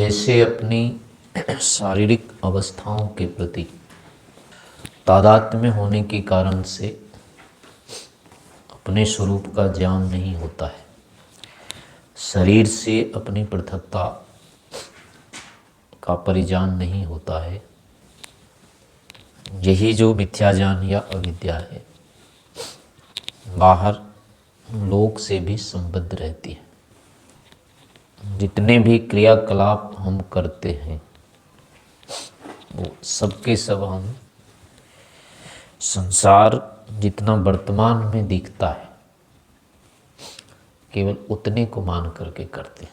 जैसे अपनी शारीरिक अवस्थाओं के प्रति तादात्म्य में होने के कारण से अपने स्वरूप का ज्ञान नहीं होता है, शरीर से अपनी पृथकता का परिज्ञान नहीं होता है, यही जो मिथ्या ज्ञान या अविद्या है बाहर लोक से भी संबद्ध रहती है। जितने भी क्रियाकलाप हम करते हैं वो सबके सब हम संसार जितना वर्तमान में दिखता है केवल उतने को मान करके करते हैं।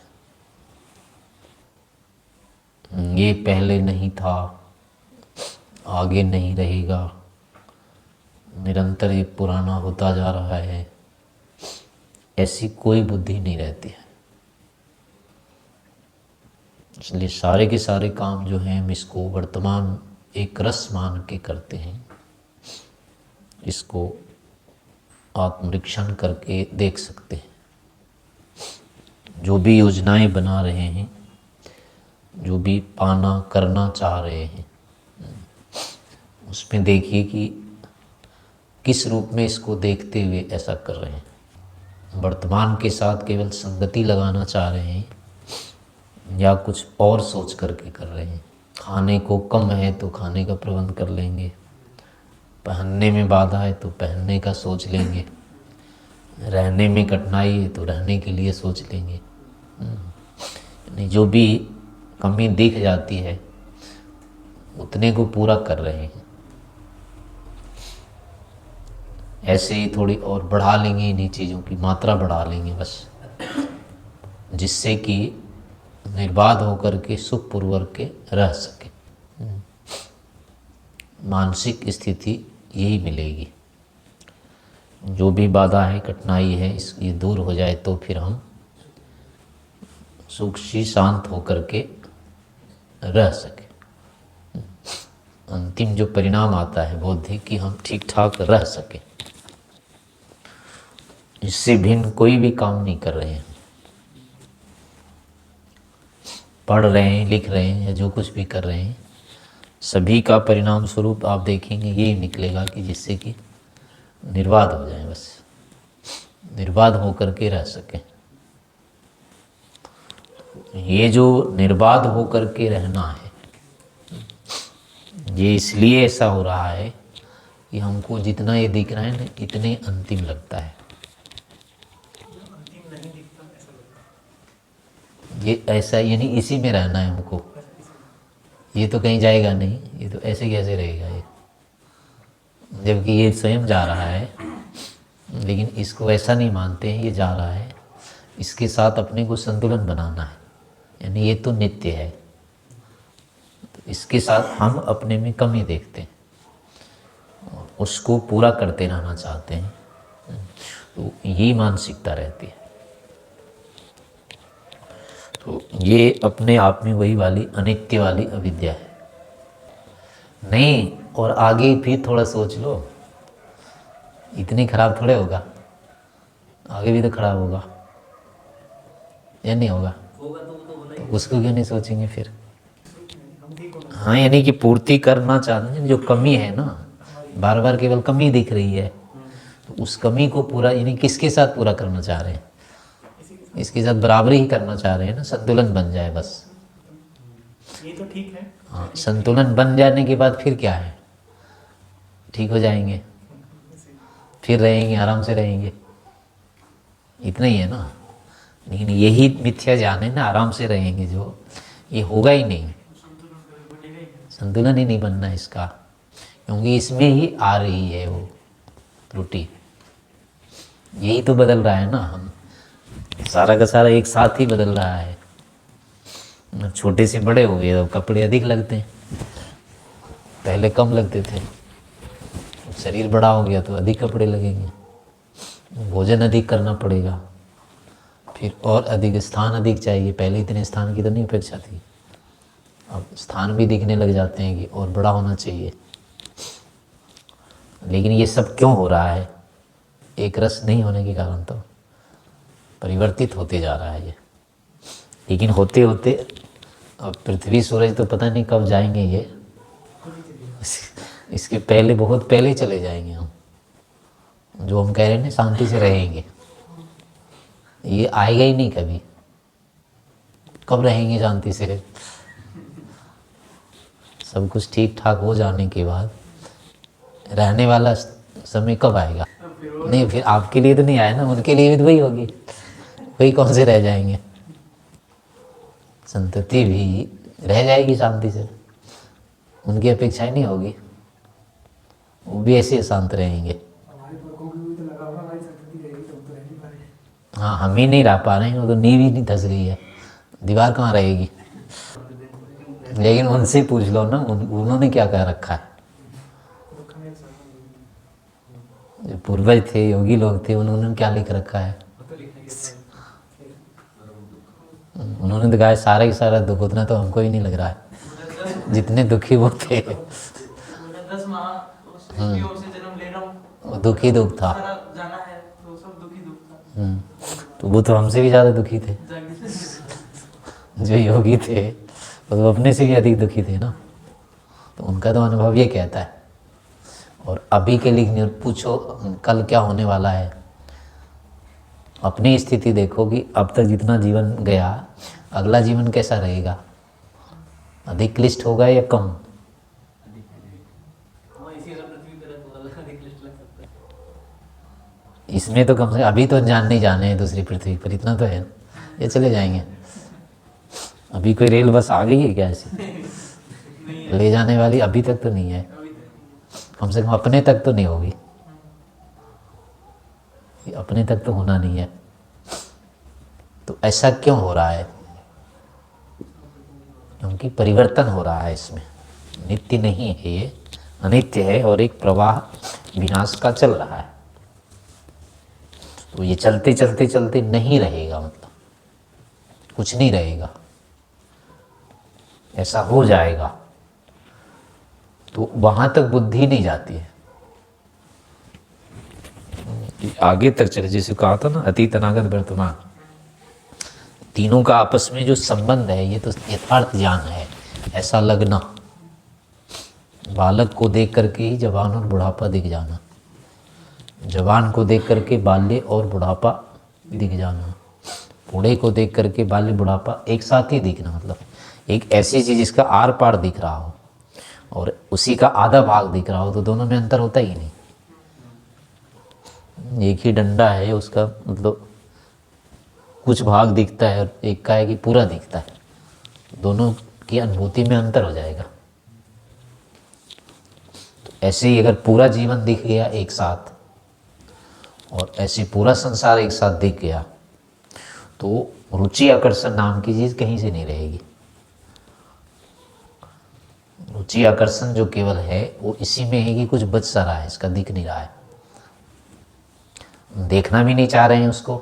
ये पहले नहीं था, आगे नहीं रहेगा, निरंतर ये पुराना होता जा रहा है, ऐसी कोई बुद्धि नहीं रहती है। इसलिए सारे के सारे काम जो हैं हम इसको वर्तमान एक रस मान के करते हैं। इसको आत्मरीक्षण करके देख सकते हैं। जो भी योजनाएं बना रहे हैं, जो भी पाना करना चाह रहे हैं, उसमें देखिए कि किस रूप में इसको देखते हुए ऐसा कर रहे हैं। वर्तमान के साथ केवल संगति लगाना चाह रहे हैं या कुछ और सोच करके कर रहे हैं। खाने को कम है तो खाने का प्रबंध कर लेंगे, पहनने में बाधा है तो पहनने का सोच लेंगे, रहने में कठिनाई है तो रहने के लिए सोच लेंगे। यानी जो भी कमी दिख जाती है उतने को पूरा कर रहे हैं। ऐसे ही थोड़ी और बढ़ा लेंगे, इन्हीं चीज़ों की मात्रा बढ़ा लेंगे बस, जिससे कि निर्बाध होकर के सुखपूर्वक के रह सके। मानसिक स्थिति यही मिलेगी। जो भी बाधा है, कठिनाई है, ये दूर हो जाए तो फिर हम सुख से शांत होकर के रह सके। अंतिम जो परिणाम आता है बौद्धिक कि हम ठीक ठाक रह सके। इससे भिन्न कोई भी काम नहीं कर रहे हैं। पढ़ रहे हैं, लिख रहे हैं या जो कुछ भी कर रहे हैं, सभी का परिणाम स्वरूप आप देखेंगे यही निकलेगा कि जिससे कि निर्बाध हो जाए, बस निर्बाध होकर के रह सके। ये जो निर्बाध होकर के रहना है, ये इसलिए ऐसा हो रहा है कि हमको जितना ये दिख रहा है ना, इतने अंतिम लगता है। ये ऐसा यानी इसी में रहना है हमको, ये तो कहीं जाएगा नहीं, ये तो ऐसे कैसे रहेगा ये, जबकि ये स्वयं जा रहा है। लेकिन इसको ऐसा नहीं मानते हैं, ये जा रहा है, इसके साथ अपने को संतुलन बनाना है। यानी ये तो नित्य है, तो इसके साथ हम अपने में कमी देखते हैं, उसको पूरा करते रहना चाहते हैं। तो ये मानसिकता रहती है। तो ये अपने आप में वही वाली अनित्य वाली अविद्या है। नहीं, और आगे भी थोड़ा सोच लो, इतनी खराब थोड़े होगा, आगे भी तो खराब होगा या नहीं होगा? तो उसको क्यों नहीं सोचेंगे फिर? हाँ, यानी कि पूर्ति करना चाहते हैं। जो कमी है ना, बार बार केवल कमी दिख रही है, तो उस कमी को पूरा यानी किसके साथ पूरा करना चाह रहे हैं? इसके साथ बराबरी ही करना चाह रहे हैं ना, संतुलन बन जाए बस। ये तो ठीक है। हाँ, संतुलन बन जाने के बाद फिर क्या है? ठीक हो जाएंगे, फिर रहेंगे, आराम से रहेंगे, इतना ही है ना। लेकिन यही मिथ्या ज्ञान है ना, आराम से रहेंगे जो, ये होगा ही नहीं, संतुलन ही नहीं बनना इसका, क्योंकि इसमें ही आ रही है वो त्रुटि। यही तो बदल रहा है ना, हम सारा का सारा एक साथ ही बदल रहा है। छोटे से बड़े हो गए तो कपड़े अधिक लगते हैं, पहले कम लगते थे। शरीर बड़ा हो गया तो अधिक कपड़े लगेंगे, भोजन अधिक करना पड़ेगा, फिर और अधिक स्थान अधिक चाहिए। पहले इतने स्थान की तो नहीं अपेक्षा थी, अब स्थान भी दिखने लग जाते हैं कि और बड़ा होना चाहिए। लेकिन ये सब क्यों हो रहा है? एक रस नहीं होने के कारण तो परिवर्तित होते जा रहा है ये। लेकिन होते होते अब पृथ्वी सूरज तो पता नहीं कब जाएंगे ये, इसके पहले बहुत पहले चले जाएंगे हम। जो हम कह रहे हैं ना शांति से रहेंगे, ये आएगा ही नहीं कभी। कब रहेंगे शांति से? सब कुछ ठीक ठाक हो जाने के बाद रहने वाला समय कब आएगा? नहीं, फिर आपके लिए तो नहीं आया ना, उनके लिए भी तो वही होगी। वही कौन से रह जाएंगे? संतति भी रह जाएगी शांति से, उनकी अपेक्षाएं नहीं होगी, वो भी ऐसे शांत रहेंगे। हाँ, हम ही नहीं रह पा रहे हैं, वो तो नींव ही नहीं धस गई है, दीवार कहाँ रहेगी? लेकिन उनसे पूछ लो ना, उन्होंने क्या कह रखा है। जो पूर्वज थे, योगी लोग थे, उन्होंने क्या लिख रखा है? उन्होंने तो कहा सारा ही सारा दुख, उतना तो हमको ही नहीं लग रहा है जितने दुखी वो थे। 10 माह से जन्म ले रहा हूँ, वो दुखी दुख था। जाना है तो सब दुखी दुख था। तो वो तो हमसे भी ज़्यादा दुखी थे। जो योगी थे वो तो अपने से भी अधिक दुखी थे ना। तो उनका तो अनुभव ये कहता है। और अभी के लिए पूछो कल क्या होने वाला है। अपनी स्थिति देखो कि अब तक जितना जीवन गया, अगला जीवन कैसा रहेगा? अधिक क्लिष्ट होगा या कम? इसमें तो कम से अभी तो नहीं जाने हैं दूसरी पृथ्वी पर, इतना तो है, ये चले जाएंगे। अभी कोई रेल बस आ गई है क्या ऐसी ले जाने वाली? अभी तक तो नहीं है, कम से कम अपने तक तो नहीं होगी, अपने तक तो होना नहीं है। तो ऐसा क्यों हो रहा है? क्योंकि परिवर्तन हो रहा है इसमें, नित्य नहीं है, ये अनित्य है और एक प्रवाह विनाश का चल रहा है। तो ये चलते चलते चलते नहीं रहेगा, मतलब कुछ नहीं रहेगा, ऐसा हो जाएगा। तो वहां तक बुद्धि नहीं जाती है, आगे तक चले। जैसे कहा था ना, अतीत अनागत वर्तमान, तीनों का आपस में जो संबंध है, ये तो यथार्थ ज्ञान है। ऐसा लगना, बालक को देख करके ही जवान और बुढ़ापा दिख जाना, जवान को देख करके बाल्य और बुढ़ापा दिख जाना, बूढ़े को देख करके बाल्य बुढ़ापा एक साथ ही दिखना। मतलब एक ऐसी चीज़ जिसका आर पार दिख रहा हो और उसी का आधा भाग दिख रहा हो, तो दोनों में अंतर होता ही नहीं। एक ही डंडा है, उसका मतलब कुछ भाग दिखता है और एक का है कि पूरा दिखता है, दोनों की अनुभूति में अंतर हो जाएगा। तो ऐसे ही अगर पूरा जीवन दिख गया एक साथ और ऐसे पूरा संसार एक साथ दिख गया, तो रुचि आकर्षण नाम की चीज़ कहीं से नहीं रहेगी। रुचि आकर्षण जो केवल है वो इसी में है कि कुछ बच सा रहा है, इसका दिख नहीं रहा है। देखना भी नहीं चाह रहे हैं उसको,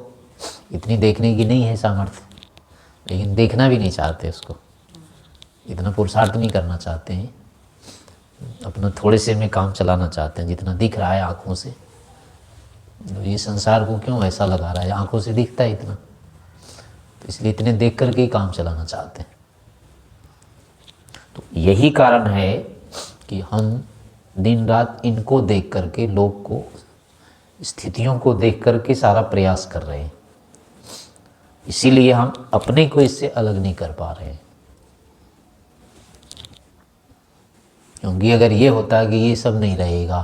इतनी देखने की नहीं है सामर्थ्य, लेकिन देखना भी नहीं चाहते उसको, इतना पुरुषार्थ नहीं करना चाहते हैं, अपना थोड़े से में काम चलाना चाहते हैं। जितना दिख रहा है आँखों से, तो ये संसार को क्यों ऐसा लगा रहा है? आँखों से दिखता है इतना, तो इसलिए इतने देख करके ही काम चलाना चाहते हैं। तो यही कारण है कि हम दिन रात इनको देख करके, लोग को, स्थितियों को देख करके सारा प्रयास कर रहे हैं। इसीलिए हम अपने को इससे अलग नहीं कर पा रहे हैं। क्योंकि अगर ये होता कि ये सब नहीं रहेगा,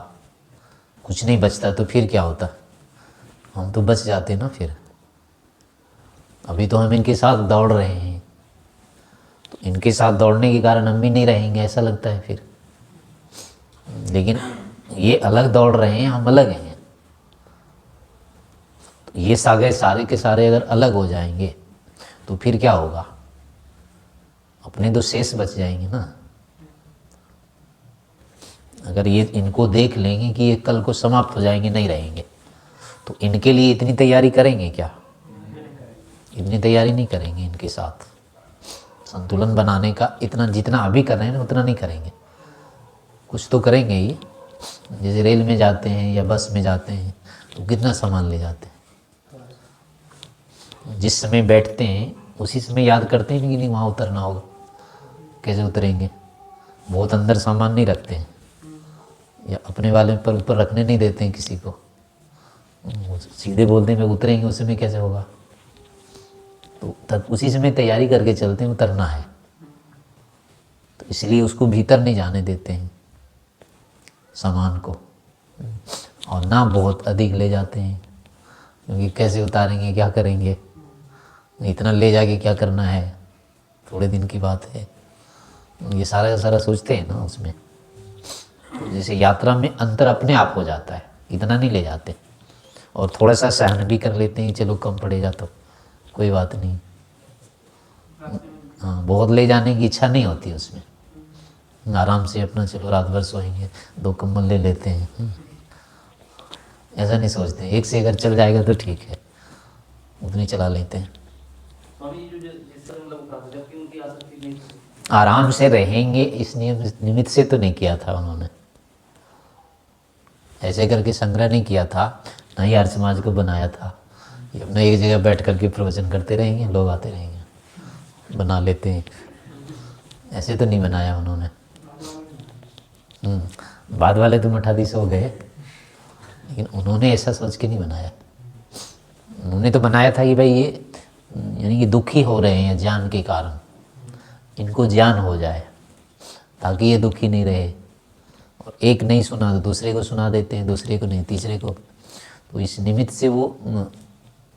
कुछ नहीं बचता, तो फिर क्या होता? हम तो बच जाते ना फिर। अभी तो हम इनके साथ दौड़ रहे हैं, तो इनके साथ दौड़ने के कारण हम भी नहीं रहेंगे, ऐसा लगता है फिर। लेकिन ये अलग दौड़ रहे हैं, हम अलग हैं। तो ये सारे के सारे अगर अलग हो जाएंगे तो फिर क्या होगा? अपने तो शेष बच जाएंगे ना। अगर ये इनको देख लेंगे कि ये कल को समाप्त हो जाएंगे, नहीं रहेंगे, तो इनके लिए इतनी तैयारी करेंगे क्या? इतनी तैयारी नहीं करेंगे इनके साथ संतुलन बनाने का। इतना जितना अभी कर रहे हैं ना, उतना नहीं करेंगे। कुछ तो करेंगे ही। जैसे रेल में जाते हैं या बस में जाते हैं तो कितना सामान ले जाते हैं, जिस समय बैठते हैं उसी समय याद करते हैं कि नहीं वहाँ उतरना होगा, कैसे उतरेंगे? बहुत अंदर सामान नहीं रखते हैं, या अपने वाले पर ऊपर रखने नहीं देते हैं किसी को। वो सीधे बोलते हैं मैं उतरेंगे, उसमें कैसे होगा? तो तब उसी समय तैयारी करके चलते हैं, उतरना है, तो इसलिए उसको भीतर नहीं जाने देते हैं सामान को, और ना बहुत अधिक ले जाते हैं, क्योंकि कैसे उतारेंगे, क्या करेंगे, इतना ले जाके क्या करना है, थोड़े दिन की बात है। ये सारा का सारा सोचते हैं ना उसमें। तो जैसे यात्रा में अंतर अपने आप हो जाता है, इतना नहीं ले जाते, और थोड़ा सा सहन भी कर लेते हैं, चलो कम पड़ेगा तो कोई बात नहीं। हाँ, बहुत ले जाने की इच्छा नहीं होती उसमें, आराम से अपना चलो रात भर सोएंगे, 2 कंबल ले लेते हैं, ऐसा नहीं सोचते। एक से अगर चल जाएगा तो ठीक है, उतनी चला लेते हैं। स्वामी जी जो जिस तरह मतलब उठा जबकि उनकी आसक्ति नहीं थी। आराम से रहेंगे इस नियम निमित्त से तो नहीं किया था उन्होंने, ऐसे करके संग्रह नहीं किया था, ना ही आर्य समाज को बनाया था। ये अपना एक जगह बैठ करके प्रवचन करते रहेंगे, लोग आते रहेंगे, बना लेते हैं, ऐसे तो नहीं बनाया उन्होंने। बाद वाले तो मठाधीश हो गए, लेकिन उन्होंने ऐसा सोच के नहीं बनाया। उन्होंने तो बनाया था कि भाई ये यानी कि दुखी हो रहे हैं ज्ञान के कारण, इनको ज्ञान हो जाए ताकि ये दुखी नहीं रहे। और एक नहीं सुना तो दूसरे को सुना देते हैं, दूसरे को नहीं तीसरे को। तो इस निमित्त से वो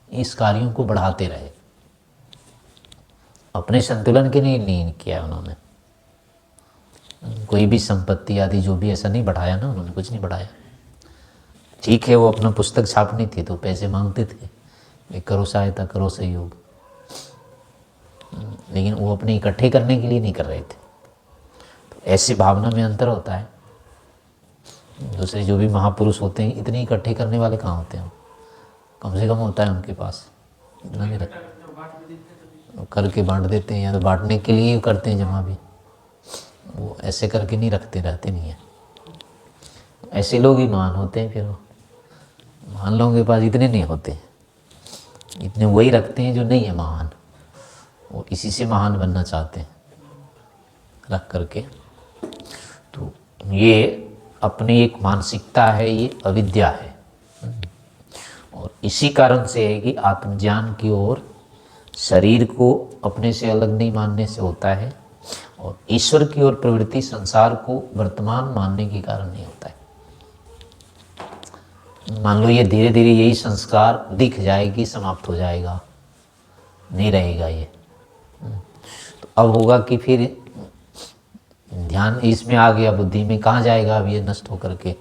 इस कार्यों को बढ़ाते रहे, अपने संतुलन के लिए नहीं किया उन्होंने। कोई भी संपत्ति आदि जो भी ऐसा नहीं बढ़ाया ना उन्होंने, कुछ नहीं बढ़ाया। ठीक है, वो अपना पुस्तक छापनी थी तो पैसे मांगते थे, ये करो सहायता, करो सहयोग, लेकिन वो अपने इकट्ठे करने के लिए नहीं कर रहे थे। तो ऐसी भावना में अंतर होता है। दूसरे जो भी महापुरुष होते हैं इतने इकट्ठे करने वाले कहाँ होते हैं, कम से कम होता है उनके पास, इतना नहीं रखते, करके बांट देते हैं, या तो बांटने के लिए करते हैं जमा भी, वो ऐसे करके नहीं रखते, रहते नहीं है। ऐसे लोग ही महान होते हैं। फिर वो महान लोगों के पास इतने नहीं होते, इतने वही रखते हैं जो नहीं है महान, वो इसी से महान बनना चाहते हैं रख करके। तो ये अपनी एक मानसिकता है, ये अविद्या है, और इसी कारण से है कि आत्मज्ञान की ओर शरीर को अपने से अलग नहीं मानने से होता है, और ईश्वर की ओर प्रवृत्ति संसार को वर्तमान मानने के कारण नहीं होता है। मान लो ये धीरे धीरे यही संस्कार दिख जाएगी, समाप्त हो जाएगा, नहीं रहेगा ये। तो अब होगा कि फिर ध्यान इसमें आ गया, बुद्धि में कहाँ जाएगा अब ये नष्ट होकर के,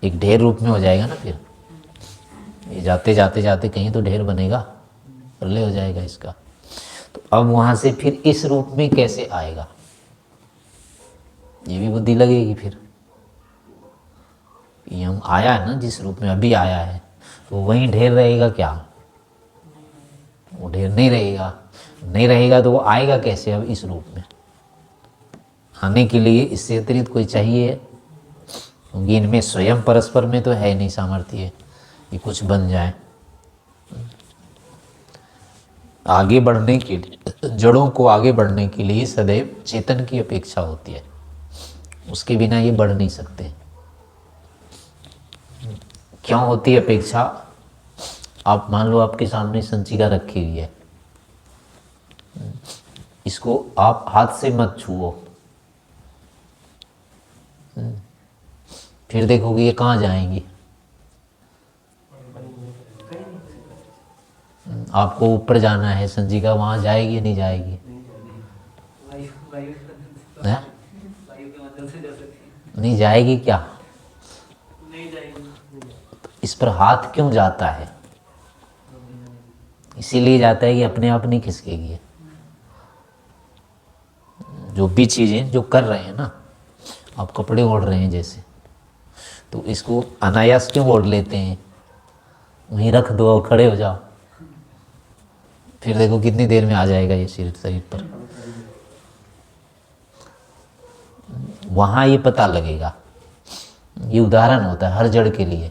एक ढेर रूप में हो जाएगा ना। फिर ये जाते जाते जाते कहीं तो ढेर बनेगा, प्रलय हो जाएगा इसका। तो अब वहाँ से फिर इस रूप में कैसे आएगा, ये भी बुद्धि लगेगी। फिर ये हम आया है ना जिस रूप में अभी आया है, तो वहीं ढेर रहेगा क्या? वो ढेर नहीं रहेगा। नहीं रहेगा तो वो आएगा कैसे अब इस रूप में? आने के लिए इससे अतिरिक्त कोई चाहिए, क्योंकि इनमें स्वयं परस्पर में तो है नहीं सामर्थ्य कि कुछ बन जाए। आगे बढ़ने के लिए, जड़ों को आगे बढ़ने के लिए सदैव चेतन की अपेक्षा होती है, उसके बिना ये बढ़ नहीं सकते। क्यों होती है अपेक्षा? आप मान लो आपके सामने संचिका रखी हुई है, इसको आप हाथ से मत छुओ, फिर देखोगे ये कहाँ जाएंगी। आपको ऊपर जाना है, संचिका वहाँ जाएगी नहीं जाएगी? नहीं जाएगी क्या? नहीं जाएगी। इस पर हाथ क्यों जाता है? इसीलिए जाता है कि अपने आप नहीं खिसकेगी। जो भी चीज़ें जो कर रहे हैं ना, आप कपड़े ओढ़ रहे हैं जैसे, तो इसको अनायास क्यों ओढ़ लेते हैं? वहीं रख दो और खड़े हो जाओ, फिर देखो कितनी देर में आ जाएगा ये शरीर पर। वहाँ ये पता लगेगा। ये उदाहरण होता है हर जड़ के लिए।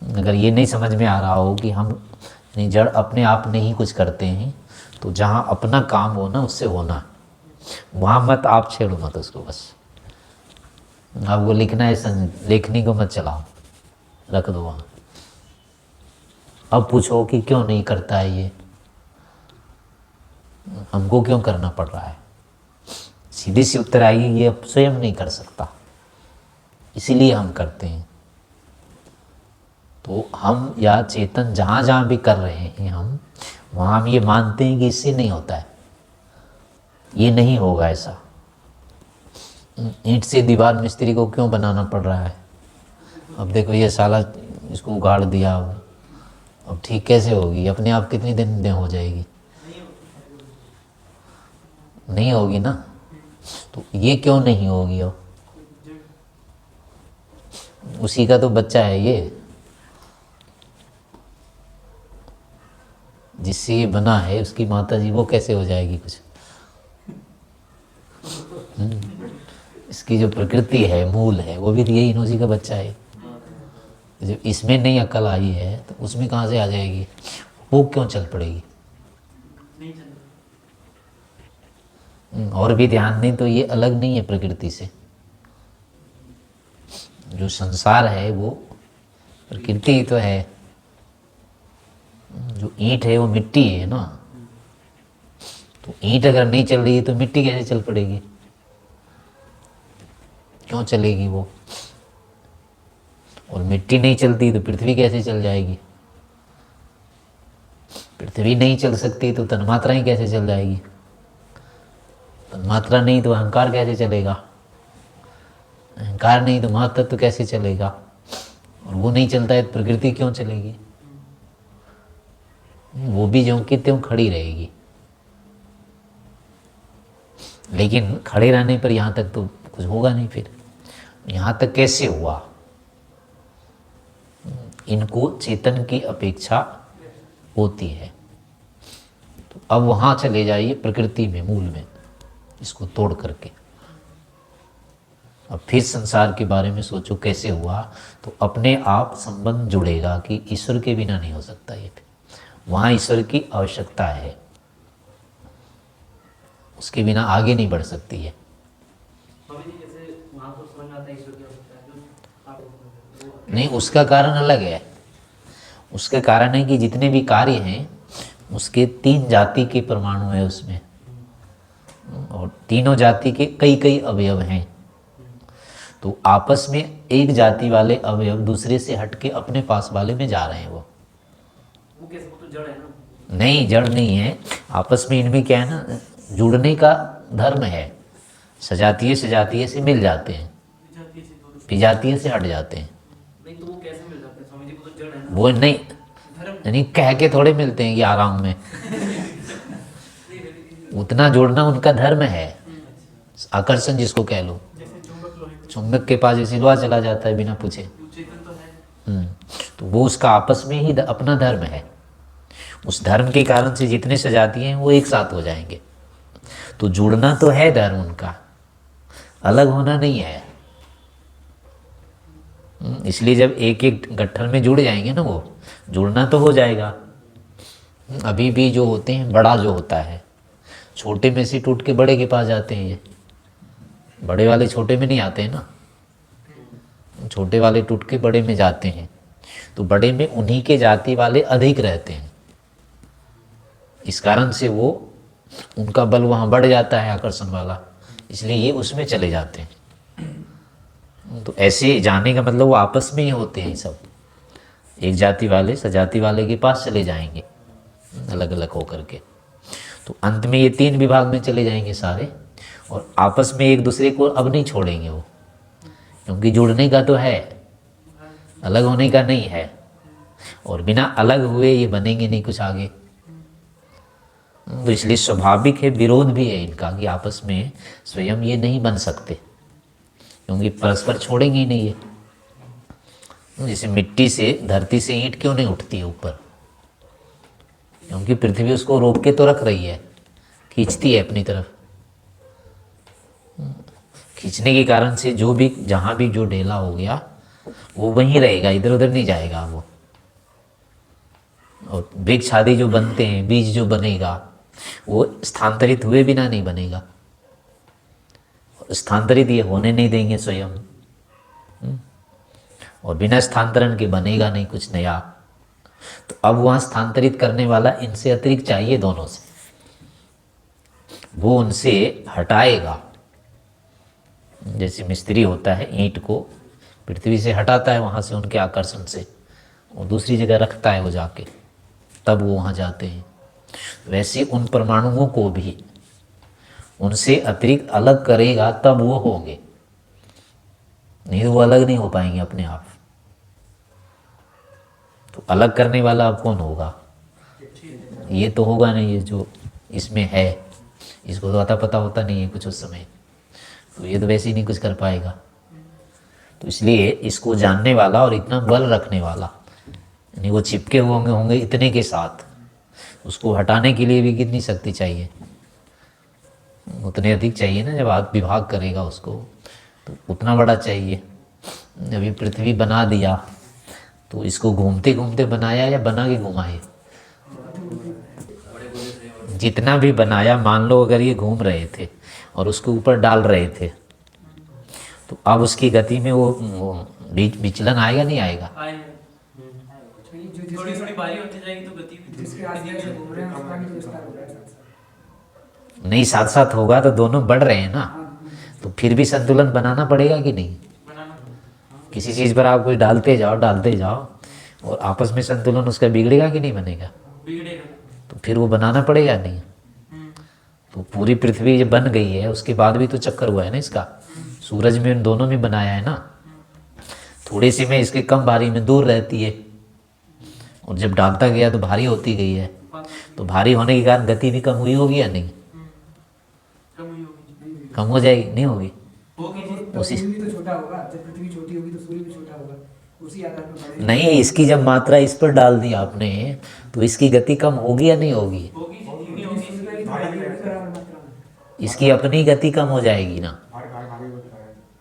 अगर ये नहीं समझ में आ रहा हो कि हम जड़ अपने आप नहीं कुछ करते हैं, तो जहाँ अपना काम हो ना उससे होना, वहाँ मत आप छेड़ो मत उसको। बस आपको लिखना है, लेखनी को मत चलाओ, रख दो वहाँ। अब पूछो कि क्यों नहीं करता है ये, हमको क्यों करना पड़ रहा है? सीधी सी उत्तर आएगी ये अब स्वयं नहीं कर सकता, इसीलिए हम करते हैं। तो हम या चेतन जहाँ जहाँ भी कर रहे हैं हम, वहाँ हम ये मानते हैं कि इससे नहीं होता है, ये नहीं होगा ऐसा। ईंट से दीवार मिस्त्री को क्यों बनाना पड़ रहा है? अब देखो ये साला इसको उगाड़ दिया, अब ठीक कैसे होगी? अपने आप कितनी दिन हो जाएगी? नहीं होगी ना। तो ये क्यों नहीं होगी? अब उसी का तो बच्चा है ये, जिससे ये बना है उसकी माता जी, वो कैसे हो जाएगी कुछ? इसकी जो प्रकृति है, मूल है, वो भी तो यही उसी का बच्चा है। जब इसमें नहीं अकल आई है तो उसमें कहाँ से आ जाएगी? वो क्यों चल पड़ेगी? और भी ध्यान दें तो ये अलग नहीं है प्रकृति से। जो संसार है वो प्रकृति ही तो है। जो ईंट है वो मिट्टी है ना, तो ईंट अगर नहीं चल रही है तो मिट्टी कैसे चल पड़ेगी? क्यों चलेगी वो? और मिट्टी नहीं चलती तो पृथ्वी कैसे चल जाएगी? पृथ्वी नहीं चल सकती तो तन्मात्राएं कैसे चल जाएगी? तन्मात्रा नहीं तो अहंकार कैसे चलेगा? अहंकार नहीं तो महातत्व कैसे चलेगा? और वो नहीं चलता है तो प्रकृति क्यों चलेगी? वो भी ज्यों की त्यों खड़ी रहेगी। लेकिन खड़े रहने पर यहाँ तक तो कुछ होगा नहीं। फिर यहाँ तक कैसे हुआ? इनको चेतन की अपेक्षा होती है। तो अब वहाँ चले जाइए प्रकृति में, मूल में, इसको तोड़ करके। अब फिर संसार के बारे में सोचो कैसे हुआ, तो अपने आप संबंध जुड़ेगा कि ईश्वर के बिना नहीं हो सकता ये। वहाँ ईश्वर की आवश्यकता है, उसके बिना आगे नहीं बढ़ सकती है। नहीं, उसका कारण अलग है। उसका कारण है कि जितने भी कार्य हैं उसके 3 जाति के परमाणु है उसमें, और तीनों जाति के कई कई अवयव हैं। तो आपस में एक जाति वाले अवयव दूसरे से हटके अपने पास वाले में जा रहे हैं। वो कैसे? वो तो जड़ है ना? नहीं, जड़ नहीं है। आपस में इनमें क्या है ना, जुड़ने का धर्म है। सजातीय सजातीय से मिल जाते हैं, विजातीय से हट जाते हैं। नहीं तो वो कैसे मिल जाते हैं स्वामी जी? वो तो जड़ है ना। वो नहीं, यानी कह के थोड़े मिलते हैं कि आराम में। उतना जोड़ना उनका धर्म है, आकर्षण जिसको कह लो। चुंबक के पास जैसे लोहा चला जाता है बिना पूछे, तो वो उसका आपस में ही अपना धर्म है। उस धर्म के कारण से जितने सजाती हैं वो एक साथ हो जाएंगे। तो जुड़ना तो है धर्म उनका, अलग होना नहीं है। इसलिए जब एक एक गट्ठर में जुड़ जाएंगे ना, वो जुड़ना तो हो जाएगा। अभी भी जो होते हैं, बड़ा जो होता है, छोटे में से टूट के बड़े के पास जाते हैं। ये बड़े वाले छोटे में नहीं आते हैं ना, छोटे वाले टूट के बड़े में जाते हैं। तो बड़े में उन्हीं के जाति वाले अधिक रहते हैं, इस कारण से वो उनका बल वहाँ बढ़ जाता है, आकर्षण वाला, इसलिए ये उसमें चले जाते हैं। तो ऐसे जाने का मतलब वो आपस में ही होते हैं सब। एक जाति वाले सजाति वाले के पास चले जाएंगे अलग अलग होकर के। तो अंत में ये 3 विभाग में चले जाएंगे सारे, और आपस में एक दूसरे को अब नहीं छोड़ेंगे वो, क्योंकि जुड़ने का तो है, अलग होने का नहीं है। और बिना अलग हुए ये बनेंगे नहीं कुछ आगे। तो इसलिए स्वाभाविक है, विरोध भी है इनका कि आपस में स्वयं ये नहीं बन सकते, क्योंकि परस्पर छोड़ेंगे ही नहीं है। जैसे मिट्टी से, धरती से ईंट क्यों नहीं उठती है ऊपर? क्योंकि पृथ्वी उसको रोक के तो रख रही है, खींचती है अपनी तरफ। खींचने के कारण से जो भी, जहाँ भी जो ढेला हो गया वो वहीं रहेगा, इधर उधर नहीं जाएगा वो। और वृक्ष आदि जो बनते हैं, बीज जो बनेगा वो स्थानांतरित हुए बिना नहीं बनेगा। स्थानांतरित ये होने नहीं देंगे स्वयं। और बिना स्थानांतरण के बनेगा नहीं कुछ नया। तो अब वहाँ स्थानांतरित करने वाला इनसे अतिरिक्त चाहिए दोनों से, वो उनसे हटाएगा। जैसे मिस्त्री होता है ईंट को पृथ्वी से हटाता है, वहाँ से उनके आकर्षण से, और दूसरी जगह रखता है वो जाके, तब वो वहाँ जाते हैं। वैसे उन परमाणुओं को भी उनसे अतिरिक्त अलग करेगा तब वो होंगे, नहीं तो वो अलग नहीं हो पाएंगे अपने आप। तो अलग करने वाला अब कौन होगा? ये तो होगा नहीं, ये जो इसमें है इसको तो अता पता होता नहीं है कुछ उस समय, तो ये तो वैसे ही नहीं कुछ कर पाएगा। तो इसलिए इसको जानने वाला और इतना बल रखने वाला, यानी वो चिपके हुए होंगे इतने के साथ, उसको हटाने के लिए भी कितनी शक्ति चाहिए? उतने अधिक चाहिए ना। जब आप विभाग करेगा उसको तो उतना बड़ा चाहिए। जब ये पृथ्वी बना दिया तो इसको घूमते घूमते बनाया या बना के घुमाए? जितना भी बनाया, मान लो अगर ये घूम रहे थे और उसके ऊपर डाल रहे थे, तो अब उसकी गति में वो विचलन आएगा नहीं आएगा? थोड़ी थोड़ी भारी होती जाएगी तो गति भी नहीं, साथ साथ होगा तो दोनों बढ़ रहे हैं ना, तो फिर भी संतुलन बनाना पड़ेगा कि नहीं? बनाना किसी चीज़ पर आप कुछ डालते जाओ और आपस में संतुलन उसका बिगड़ेगा कि नहीं बनेगा? बिगड़ेगा। तो फिर वो बनाना पड़ेगा नहीं। तो पूरी पृथ्वी जब बन गई है उसके बाद भी तो चक्कर हुआ है ना इसका। सूरज में दोनों में बनाया है ना, थोड़ी सी में इसके कम भारी में दूर रहती है, और जब डालता गया तो भारी होती गई है। तो भारी होने के कारण गति भी कम हुई होगी या नहीं? कम ही होगी। कम हो जाएगी, नहीं होगी? होगी जी। तो उसी- सूर्य भी तो छोटा होगा, जब पृथ्वी छोटी होगी तो सूर्य भी छोटा होगा, उसी आधार पर बढ़ेगा। नहीं, इसकी जब मात्रा इस पर डाल दी आपने तो इसकी गति कम होगी या नहीं होगी? होगी जी, लेकिन नहीं होगी। सूर्य की तो भारी होगी बराबर मात्रा में। इसकी अपनी गति कम हो जाएगी ना,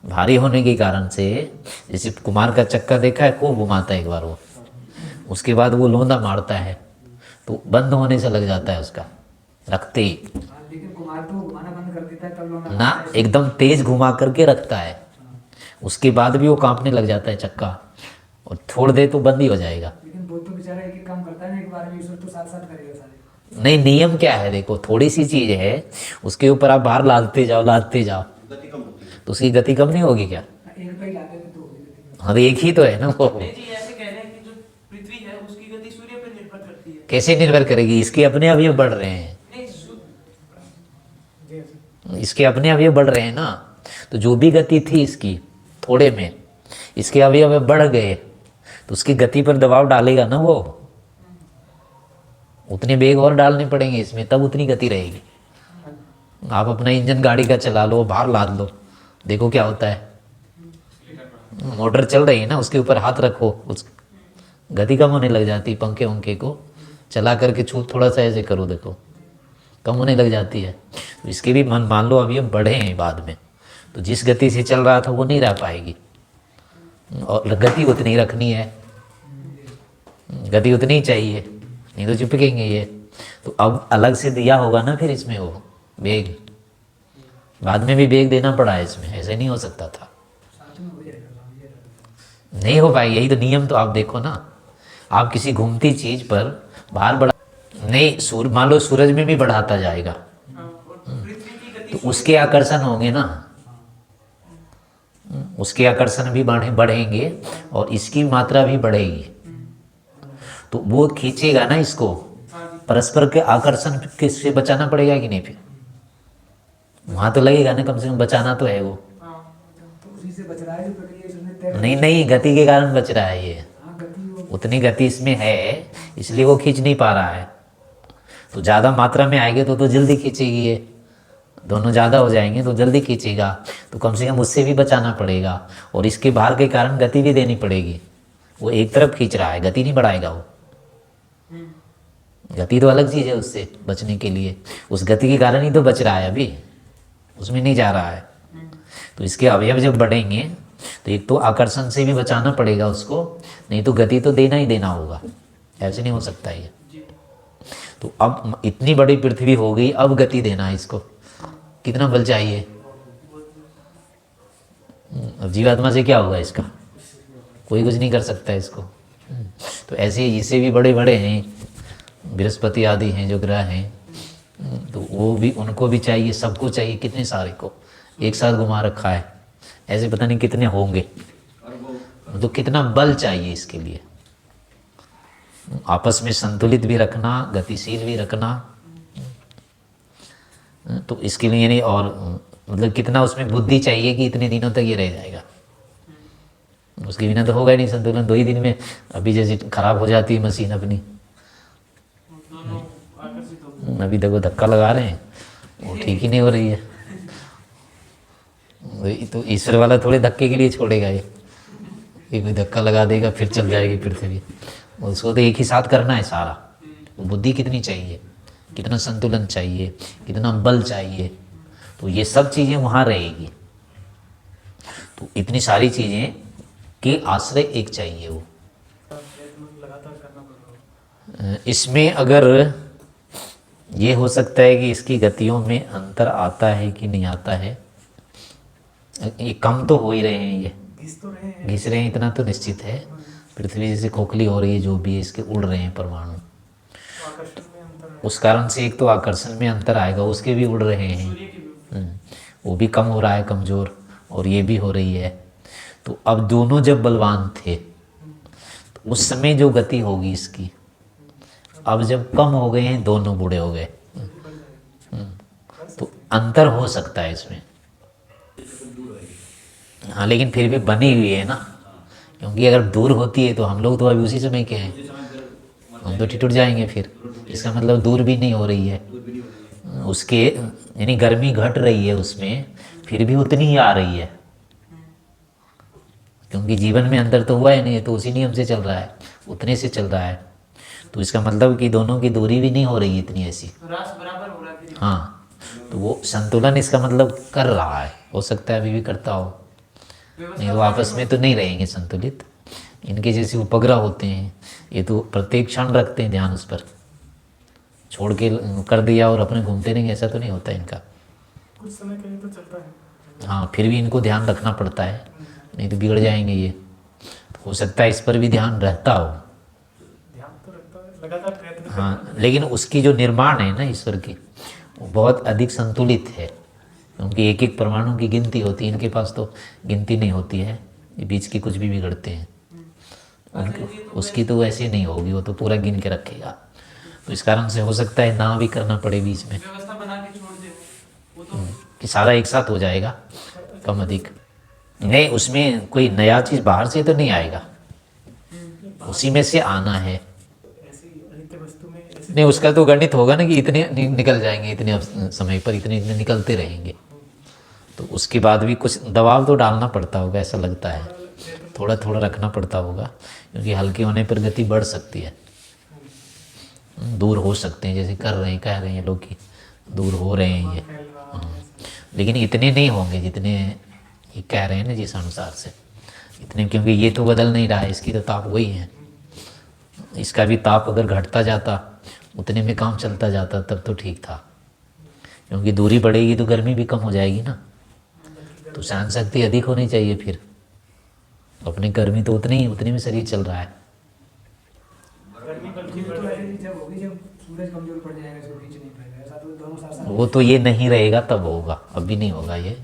भारी होने के कारण से। जैसे कुमार का चक्का देखा है, खूब घुमाता है एक बार वो, उसके बाद वो लोंदा मारता है तो बंद होने से लग जाता है उसका, रखते ही लेकिन कुमार तो घुमाना बंद कर देता है तब लोग ना, एकदम तेज घुमा करके रखता है, उसके बाद भी वो कांपने लग जाता है चक्का, और छोड़ दे तो बंद ही हो जाएगा। लेकिन वो तो बेचारा एक एक काम करता है ना, एक बार में ईश्वर तो साथ साथ करेगा सारे। नहीं, नियम क्या है देखो, थोड़ी सी चीज है उसके ऊपर आप बाहर लादते जाओ तो उसकी गति कम नहीं होगी क्या? एक पे ही लाते थे तो होगी गति। हाँ, तो एक ही तो है ना वो। नहीं जी, ऐसे कह रहे हैं कि जो पृथ्वी है उसकी गति सूर्य पर निर्भर करती है। कैसे निर्भर करेगी? इसके अपने अवयव बढ़ रहे हैं, नहीं इसके अपने अवयव बढ़ रहे हैं ना। तो जो भी गति थी इसकी थोड़े में, इसके अवयव बढ़ गए तो उसकी गति पर दबाव डालेगा ना वो, उतने वेग और डालने पड़ेंगे इसमें, तब उतनी गति रहेगी। आप अपना इंजन गाड़ी का चला लो, बाहर लाद लो, देखो क्या होता है। मोटर चल रही है ना, उसके ऊपर हाथ रखो, उस गति कम होने लग जाती है। पंखे वंखे को चला करके छूट थोड़ा सा ऐसे करो, देखो कम होने लग जाती है। तो इसके भी मन मान लो अभी हम बढ़े हैं बाद में, तो जिस गति से चल रहा था वो नहीं रह पाएगी, और गति उतनी रखनी है, गति उतनी ही चाहिए, नहीं तो चिपकेंगे ये। तो अब अलग से दिया होगा ना फिर इसमें वो वेग, बाद में भी वेग देना पड़ा है इसमें, ऐसे नहीं हो सकता था, साथ में हो जाएगा। नहीं हो पाएगी। यही तो नियम, तो आप देखो ना, आप किसी घूमती चीज पर बाहर बढ़ा नहीं, मान लो सूरज में भी बढ़ाता जाएगा और पृथ्वी की गति तो उसके आकर्षण होंगे ना, उसके आकर्षण भी बढ़ेंगे और इसकी मात्रा भी बढ़ेगी, तो वो खींचेगा ना इसको। परस्पर के आकर्षण किससे बचाना पड़ेगा कि नहीं? फिर वहां तो लगेगा ना, कम से कम बचाना तो है वो। तो उसी से बच रहा है जो प्रक्रिया इसने तय कर- नहीं, गति के कारण बच रहा है ये, हाँ, गति वो उतनी गति इसमें है इसलिए वो खींच नहीं पा रहा है। तो ज़्यादा मात्रा में आएंगे तो जल्दी खींचेगी ये, दोनों ज़्यादा हो जाएंगे तो जल्दी खींचेगा, तो कम से कम उससे भी बचाना पड़ेगा, और इसके बाहर के कारण गति भी देनी पड़ेगी। वो एक तरफ खींच रहा है, गति नहीं बढ़ाएगा वो, गति तो अलग चीज़ है उससे बचने के लिए, उस गति के कारण ही तो बच रहा है, अभी उसमें नहीं जा रहा है। तो इसके अवयव जब बढ़ेंगे तो एक तो आकर्षण से भी बचाना पड़ेगा उसको, नहीं तो गति तो देना ही देना होगा, ऐसे नहीं हो सकता ये। तो अब इतनी बड़ी पृथ्वी हो गई, अब गति देना है इसको, कितना बल चाहिए? अब जीवात्मा से क्या होगा इसका? कोई कुछ नहीं कर सकता इसको। तो ऐसे ही इससे भी बड़े बड़े हैं, बृहस्पति आदि हैं जो ग्रह हैं, तो वो भी, उनको भी चाहिए, सबको चाहिए, कितने सारे को एक साथ घुमा रखा है, ऐसे पता नहीं कितने होंगे। तो कितना बल चाहिए इसके लिए, आपस में संतुलित भी रखना, गतिशील भी रखना। तो इसके लिए नहीं, और मतलब कितना उसमें बुद्धि चाहिए कि इतने दिनों तक ये रह जाएगा। उसके बिना तो होगा ही नहीं संतुलन, 2 ही दिन में। अभी जैसे खराब हो जाती है मशीन अपनी, दोनों आकर्षित हो अभी तक वो धक्का लगा रहे हैं, वो ठीक ही नहीं हो रही है। तो ईश्वर वाला थोड़े धक्के के लिए छोड़ेगा ये कोई धक्का लगा देगा फिर चल जाएगी पृथ्वी। उसको तो एक ही साथ करना है सारा। बुद्धि कितनी चाहिए, कितना संतुलन चाहिए, कितना बल चाहिए, तो ये सब चीज़ें वहाँ रहेगी। तो इतनी सारी चीज़ें के आश्रय एक चाहिए वो। लगातार करना पड़ रहा है। इसमें अगर ये हो सकता है कि इसकी गतियों में अंतर आता है कि नहीं आता है, ये कम तो हो ही रहे हैं, ये घिस तो रहे हैं। घिस रहे हैं, इतना तो निश्चित है। पृथ्वी जैसे खोखली हो रही है, जो भी है, इसके उड़ रहे हैं परमाणु, तो आकर्षण में अंतर है। उस कारण से एक तो आकर्षण में अंतर आएगा, उसके भी उड़ रहे हैं। सूर्य की भी वो भी कम हो रहा है, कमज़ोर, और ये भी हो रही है। तो अब दोनों जब बलवान थे तो उस समय जो गति होगी इसकी, अब जब कम हो गए हैं, दोनों बूढ़े हो गए, तो अंतर हो सकता है इसमें। हाँ, लेकिन फिर भी बनी हुई है ना, क्योंकि अगर दूर होती है तो हम लोग तो अभी उसी समय के हैं, हम तो टूट जाएंगे फिर। इसका मतलब दूर भी नहीं हो रही है उसके, यानी गर्मी घट रही है उसमें, फिर भी उतनी ही आ रही है, क्योंकि जीवन में अंतर तो हुआ ही नहीं है, तो उसी नियम से चल रहा है, उतने से चल रहा है। तो इसका मतलब कि दोनों की दूरी भी नहीं हो रही है इतनी ऐसी। रास बराबर हो रहा है फिर। हाँ, तो वो संतुलन इसका मतलब कर रहा है, हो सकता है अभी भी करता हो, नहीं वो आपस में तो नहीं रहेंगे संतुलित। इनके जैसे उपग्रह होते हैं, ये तो प्रत्येक क्षण रखते हैं ध्यान उस पर, छोड़ के कर दिया और अपने घूमते रहेंगे, ऐसा तो नहीं होता इनका। कुछ समय के लिए तो चलता है। हाँ, फिर भी इनको ध्यान रखना पड़ता है, नहीं तो बिगड़ जाएंगे ये। तो हो सकता है इस पर भी ध्यान रहता हो। ध्यान तो रखता है, लगातार प्रयत्न हाँ, लेकिन उसकी जो निर्माण है ना ईश्वर की, वो बहुत अधिक संतुलित है, क्योंकि एक एक परमाणु की गिनती होती है, इनके पास तो गिनती नहीं होती है, ये बीच की कुछ भी बिगड़ते हैं। उसकी तो ऐसे नहीं होगी, वो तो पूरा गिन के रखेगा। तो इस कारण से हो सकता है ना भी करना पड़े बीच में, व्यवस्था बना के छोड़ दे वो तो। कि सारा एक साथ हो जाएगा, कम अधिक नहीं, उसमें कोई नया चीज़ बाहर से तो नहीं आएगा, उसी में से आना है। ऐसी अनित्य वस्तु में ऐसे नहीं, उसका तो गणित होगा ना कि इतने निकल जाएंगे, इतने समय पर इतने इतने निकलते रहेंगे, तो उसके बाद भी कुछ दबाव तो डालना पड़ता होगा, ऐसा लगता है, थोड़ा थोड़ा रखना पड़ता होगा, क्योंकि हल्के होने पर गति बढ़ सकती है, दूर हो सकते हैं, जैसे कर रहे हैं, कह रहे हैं लोग कि दूर हो रहे हैं ये। फैल रहा है। लेकिन इतने नहीं होंगे जितने ये कह रहे हैं ना जिस अनुसार से, इतने, क्योंकि ये तो बदल नहीं रहा है, इसकी तो ताप वही है। इसका भी ताप अगर घटता जाता, उतने में काम चलता जाता, तब तो ठीक था, क्योंकि दूरी बढ़ेगी तो गर्मी भी कम हो जाएगी ना, तो सहन शक्ति अधिक होनी चाहिए फिर। अपनी गर्मी तो उतनी में शरीर चल रहा है। गर्मी बल्कि तो बढ़ ऐसे रही ही जब होगी जब सूरज कमजोर पड़ जाएगा, इसको खींच नहीं पाएगा, ऐसा तो दोनों साथ साथ। वो तो ये नहीं रहेगा तब होगा, अभी नहीं होगा ये,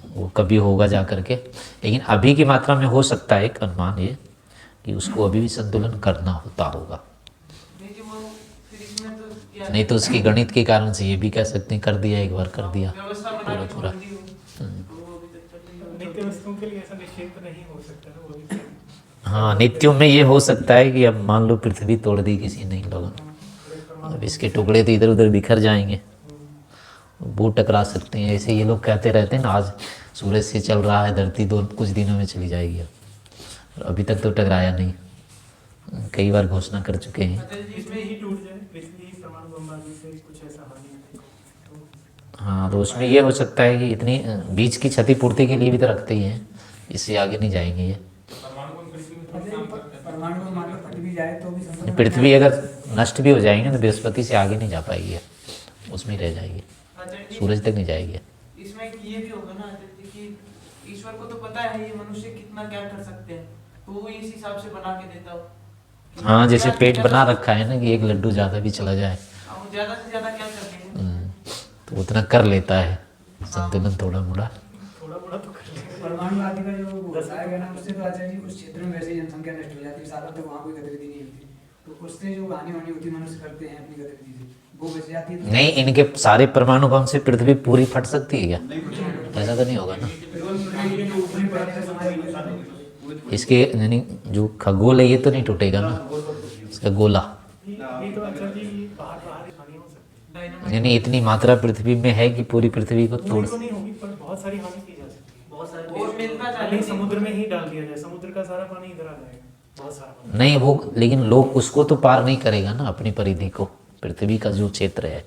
वो कभी होगा जा करके। लेकिन अभी की मात्रा में हो सकता है एक अनुमान ये कि उसको अभी भी संतुलन करना होता होगा, देखिए वो फिर इसमें तो क्या नहीं तो उसकी गणित के कारण से ये भी कह सकते हैं कर दिया, एक बार कर दिया व्यवस्था बना पूरा के पूरा। छोड़ दी हो, तो वो अभी तक चल रही हो। नित्य वस्तुओं के लिए ऐसा निश्चित नहीं हो सकता ना, वो भी हाँ, नित्यों में ये हो सकता है कि अब मान लो पृथ्वी तोड़ दी किसी ने इन लोगों ने, अब इसके टुकड़े तो इधर उधर बिखर जाएंगे, वो टकरा सकते हैं। ऐसे ये लोग कहते रहते हैं ना, आज सूरज से चल रहा है धरती, तो कुछ दिनों में चली जाएगी, अब अभी तक तो टकराया नहीं, कई बार घोषणा कर चुके हैं। अतः जी इसमें ही टूट जाए, पृथ्वी परमाणु बमबारी से कुछ ऐसा हानि हो तो हाँ, तो उसमें ये हो सकता है कि इतनी बीच की क्षतिपूर्ति के लिए भी तो रखते ही हैं, इससे आगे नहीं जाएंगे ये। परमाणु को मान लो फट भी जाए तो भी संतुलन पृथ्वी अगर नष्ट भी हो जाएंगे तो बृहस्पति से आगे नहीं जा पाएगी, उसमें ही रह जाएगी, आचार्य जी, सूरज तक नहीं जाएगी। इसमें ये भी होगा ना आचार्य जी कि ईश्वर को तो पता है ये मनुष्य कितना क्या कर सकते हैं, तो वो इस हिसाब से बना के देता हो। हाँ, जैसे पेट बना रखा है ना कि एक लड्डू ज़्यादा भी चला जाए वो ज्यादा से ज्यादा क्या करते हैं। तो उतना कर लेता है, संतुलन थोड़ा मोड़ा। थोड़ा बड़ा तो कर लेंगे। परमाणु आदि का जो बताया गया ना, उससे तो आचार्य जी उस क्षेत्र में वैसे ही जनसंख्या नष्ट हो जाती है, सालों तक वहाँ कोई गतिविधि नहीं होती, तो उससे जो हानि वानी होती मनुष्य करते हैं अपनी गतिविधि से, वो बच जाती है। नहीं, इनके सारे परमाणु बम से पृथ्वी पूरी फट सकती है क्या? ऐसा तो नहीं होगा ना। इसके यानी जो खगोल है ये तो नहीं टूटेगा ना, इसका गोला, ये तो अच्छा जी बाहर बाहर हानि हो सकती है। यानी इतनी मात्रा पृथ्वी में है कि पूरी पृथ्वी को तोड़। पूरी तो नहीं होगी पर बहुत सारी हानि की जा सकती है। बहुत सारे और मिलता नहीं, जाए समुद्र में ही डाल दिया जाए, समुद्र का सारा पानी इधर आ जाएगा, बहुत सारा पानी। नहीं वो, लेकिन लोग उसको तो पार नहीं करेगा ना, अपनी परिधि को, पृथ्वी का जो क्षेत्र है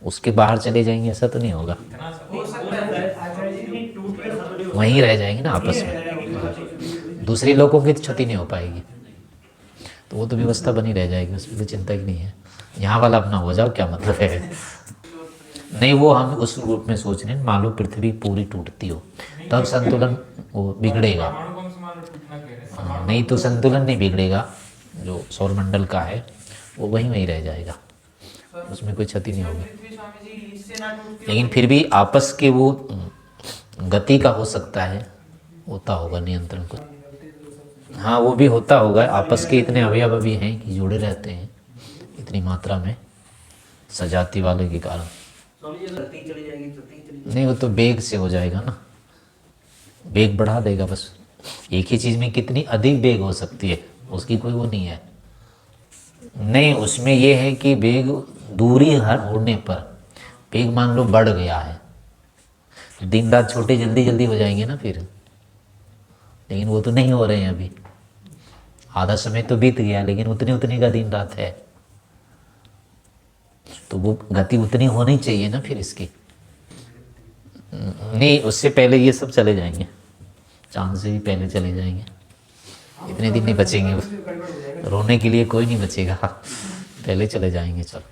उसके बाहर चले जाएंगे, ऐसा तो नहीं होगा, हो सकता है। आचार्य जी टूट कर सारे वहीं रह जाएंगे ना आपस में, दूसरे लोगों की क्षति नहीं हो पाएगी, तो वो तो व्यवस्था बनी रह जाएगी, उसमें तो चिंता ही नहीं है। यहाँ वाला अपना हो जाओ क्या मतलब है। नहीं, वो हम उस रूप में सोच रहे हैं, मान लो पृथ्वी पूरी टूटती हो तब संतुलन वो बिगड़ेगा। नहीं तो संतुलन नहीं बिगड़ेगा, जो सौरमंडल का है वो वहीं वहीं रह जाएगा, उसमें कोई क्षति नहीं होगी। पृथ्वी स्वामी जी इससे ना टूटती हो। लेकिन फिर भी आपस के वो गति का हो सकता है, होता होगा नियंत्रण कुछ। हाँ, वो भी होता होगा, आपस के इतने अवयव भी हैं कि जुड़े रहते हैं इतनी मात्रा में सजाती वाले के कारण। नहीं, वो तो वेग से हो जाएगा ना, वेग बढ़ा देगा बस। एक ही चीज़ में कितनी अधिक वेग हो सकती है उसकी कोई वो नहीं है। नहीं, उसमें ये है कि वेग दूरी हर होने पर वेग मान लो बढ़ गया है, दिन रात छोटे जल्दी जल्दी हो जाएंगे ना फिर, लेकिन वो तो नहीं हो रहे हैं अभी, आधा समय तो बीत गया लेकिन उतनी उतनी का दिन रात है, तो वो गति उतनी होनी चाहिए ना फिर इसकी। नहीं, उससे पहले ये सब चले जाएंगे, चांद से भी पहले चले जाएंगे, इतने दिन नहीं बचेंगे, रोने के लिए कोई नहीं बचेगा, पहले चले जाएंगे। चलो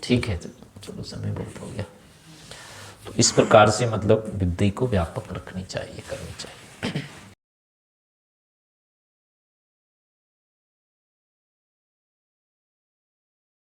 ठीक है, चलो समय बहुत हो गया। तो इस प्रकार से मतलब विद्या को व्यापक रखनी चाहिए, करनी चाहिए।